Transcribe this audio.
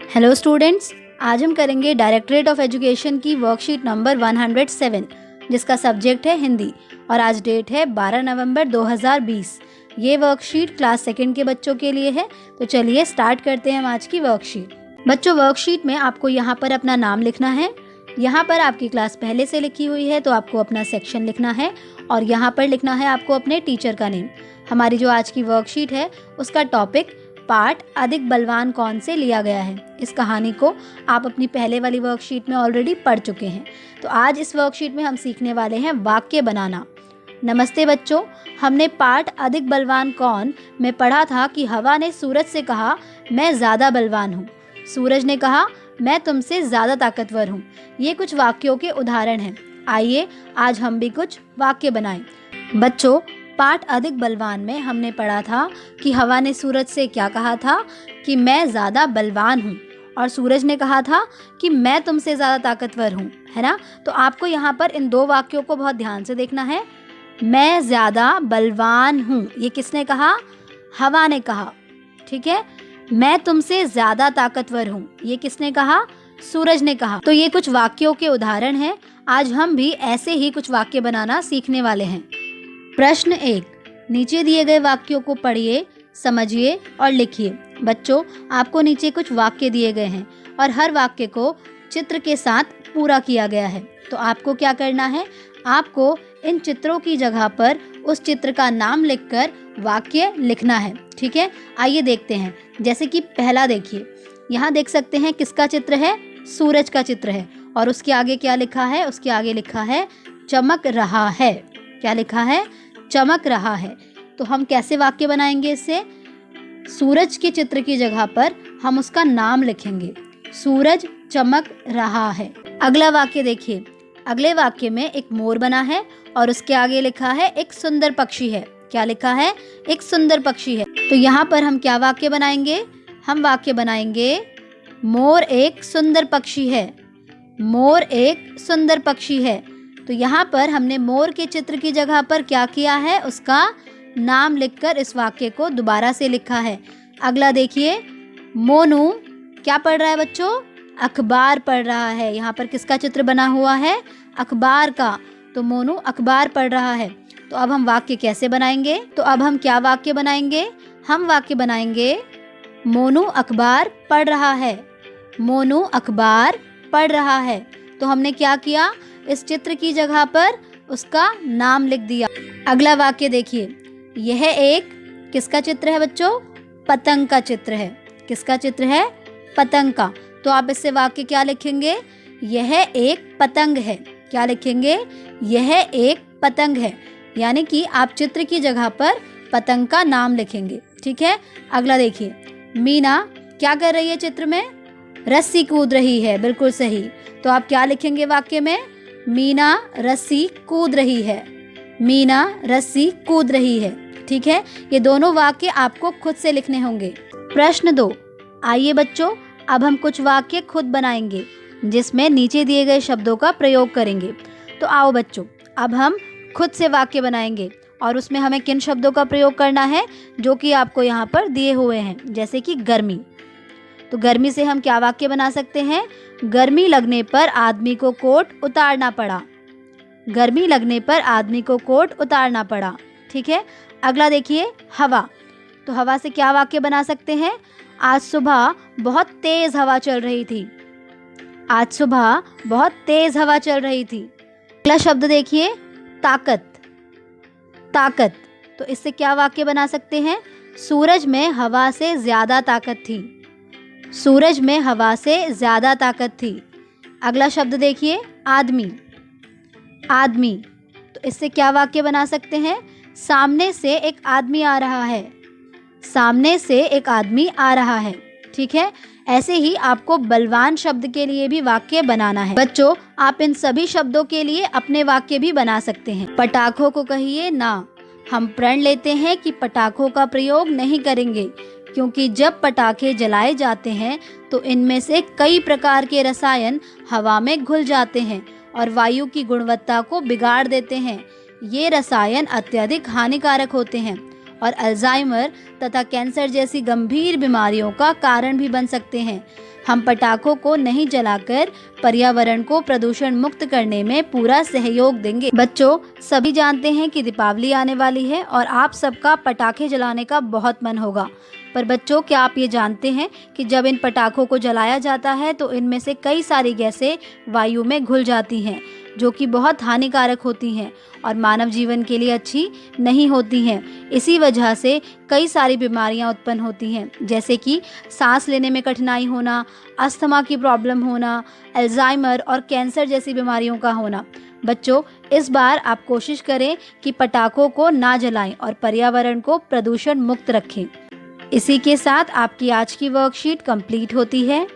Hello students, आज हम करेंगे डायरेक्टरेट ऑफ एजुकेशन की वर्कशीट नंबर 107 जिसका सब्जेक्ट है हिंदी और आज डेट है 12 नवंबर 2020। ये वर्कशीट क्लास सेकंड के बच्चों के लिए है। तो चलिए स्टार्ट करते हैं हम आज की वर्कशीट। बच्चों, वर्कशीट में आपको यहाँ पर अपना नाम लिखना है। यहाँ पर आपकी क्लास पहले से लिखी हुई है तो आपको अपना सेक्शन लिखना है और यहाँ पर लिखना है आपको अपने टीचर का नेम। हमारी जो आज की वर्कशीट है उसका टॉपिक पाठ अधिक बलवान कौन से लिया गया है। इस कहानी को आप अपनी पहले वाली वर्कशीट में ऑलरेडी पढ़ चुके हैं। तो आज इस वर्कशीट में हम सीखने वाले हैं वाक्य बनाना। नमस्ते बच्चों, हमने पाठ अधिक बलवान कौन में पढ़ा था कि हवा ने सूरज से कहा मैं ज़्यादा बलवान हूँ। सूरज ने कहा मैं तुमसे ज़्यादा ताकतवर हूँ। ये कुछ वाक्यों के उदाहरण हैं। आइए आज हम भी कुछ वाक्य बनाएं। बच्चों, पाठ अधिक बलवान में हमने पढ़ा था कि हवा ने सूरज से क्या कहा था कि मैं ज़्यादा बलवान हूँ और सूरज ने कहा था कि मैं तुमसे ज़्यादा ताकतवर हूँ, है ना। तो आपको यहाँ पर इन दो वाक्यों को बहुत ध्यान से देखना है। मैं ज़्यादा बलवान हूँ, ये किसने कहा? हवा ने कहा, ठीक है। मैं तुमसे ज़्यादा ताकतवर हूँ, ये किसने कहा? सूरज ने कहा। तो ये कुछ वाक्यों के उदाहरण हैं। आज हम भी ऐसे ही कुछ वाक्य बनाना सीखने वाले हैं। प्रश्न 1, नीचे दिए गए वाक्यों को पढ़िए, समझिए और लिखिए। बच्चों, आपको नीचे कुछ वाक्य दिए गए हैं और हर वाक्य को चित्र के साथ पूरा किया गया है। तो आपको क्या करना है? आपको इन चित्रों की जगह पर उस चित्र का नाम लिखकर वाक्य लिखना है, ठीक है। आइए देखते हैं। जैसे कि पहला देखिए, यहाँ देख सकते हैं किसका चित्र है? सूरज का चित्र है और उसके आगे क्या लिखा है? उसके आगे लिखा है चमक रहा है। क्या लिखा है? चमक रहा है। तो हम कैसे वाक्य बनाएंगे इससे? सूरज के चित्र की जगह पर हम उसका नाम लिखेंगे, सूरज चमक रहा है। अगला वाक्य देखिए, अगले वाक्य में एक मोर बना है और उसके आगे लिखा है एक सुंदर पक्षी है। क्या लिखा है? एक सुंदर पक्षी है। तो यहाँ पर हम क्या वाक्य बनाएंगे? हम वाक्य बनाएंगे मोर एक सुंदर पक्षी है। मोर एक सुंदर पक्षी है। तो यहाँ पर हमने मोर के चित्र की जगह पर क्या किया है? उसका नाम लिखकर इस वाक्य को दोबारा से लिखा है। अगला देखिए, मोनू क्या पढ़ रहा है बच्चों? अखबार पढ़ रहा है। यहाँ पर किसका चित्र बना हुआ है? अखबार का। तो मोनू अखबार पढ़ रहा है। तो अब हम वाक्य कैसे बनाएंगे? तो अब हम क्या वाक्य बनाएंगे? हम वाक्य बनाएंगे मोनू अखबार पढ़ रहा है। मोनू अखबार पढ़ रहा है। तो हमने क्या किया? इस चित्र की जगह पर उसका नाम लिख दिया। अगला वाक्य देखिए, यह एक किसका चित्र है बच्चों? पतंग का चित्र है। किसका चित्र है? पतंग का। तो आप इससे वाक्य क्या लिखेंगे? यह एक पतंग है। क्या लिखेंगे? यह एक पतंग है। यानी कि आप चित्र की जगह पर पतंग का नाम लिखेंगे, ठीक है। अगला देखिए, मीना क्या कर रही है चित्र में? रस्सी कूद रही है। बिल्कुल सही। तो आप क्या लिखेंगे वाक्य में? मीना रस्सी कूद रही है। मीना रस्सी कूद रही है, ठीक है। ये दोनों वाक्य आपको खुद से लिखने होंगे। प्रश्न 2, आइए बच्चों अब हम कुछ वाक्य खुद बनाएंगे जिसमें नीचे दिए गए शब्दों का प्रयोग करेंगे। तो आओ बच्चों, अब हम खुद से वाक्य बनाएंगे और उसमें हमें किन शब्दों का प्रयोग करना है जो कि आपको यहाँ पर दिए हुए हैं। जैसे कि गर्मी। तो गर्मी से हम क्या वाक्य बना सकते हैं? गर्मी लगने पर आदमी को कोट उतारना पड़ा। गर्मी लगने पर आदमी को कोट उतारना पड़ा, ठीक है। अगला देखिए, हवा। तो हवा से क्या वाक्य बना सकते हैं? आज सुबह बहुत तेज हवा चल रही थी। आज सुबह बहुत तेज हवा चल रही थी। अगला शब्द देखिए, ताकत। ताकत। तो इससे क्या वाक्य बना सकते हैं? सूरज में हवा से ज़्यादा ताकत थी। सूरज में हवा से ज़्यादा ताकत थी। अगला शब्द देखिए, आदमी। आदमी। तो इससे क्या वाक्य बना सकते हैं? सामने से एक आदमी आ रहा है। सामने से एक आदमी आ रहा है, ठीक है। ऐसे ही आपको बलवान शब्द के लिए भी वाक्य बनाना है। बच्चों, आप इन सभी शब्दों के लिए अपने वाक्य भी बना सकते हैं। पटाखों को कहिए ना। हम प्रण लेते हैं कि पटाखों का प्रयोग नहीं करेंगे क्योंकि जब पटाखे जलाए जाते हैं तो इनमें से कई प्रकार के रसायन हवा में घुल जाते हैं और वायु की गुणवत्ता को बिगाड़ देते हैं। ये रसायन अत्यधिक हानिकारक होते हैं और अल्जाइमर तथा कैंसर जैसी गंभीर बीमारियों का कारण भी बन सकते हैं। हम पटाखों को नहीं जलाकर पर्यावरण को प्रदूषण मुक्त करने में पूरा सहयोग देंगे। बच्चों, सभी जानते हैं कि दीपावली आने वाली है और आप सबका पटाखे जलाने का बहुत मन होगा। पर बच्चों, क्या आप ये जानते हैं कि जब इन पटाखों को जलाया जाता है तो इनमें से कई सारी गैसें वायु में घुल जाती हैं, जो कि बहुत हानिकारक होती हैं और मानव जीवन के लिए अच्छी नहीं होती हैं। इसी वजह से कई सारी बीमारियां उत्पन्न होती हैं, जैसे कि सांस लेने में कठिनाई होना, अस्थमा की प्रॉब्लम होना, अल्जाइमर और कैंसर जैसी बीमारियों का होना। बच्चों, इस बार आप कोशिश करें कि पटाखों को ना जलाएं और पर्यावरण को प्रदूषण मुक्त रखें। इसी के साथ आपकी आज की वर्कशीट कंप्लीट होती है।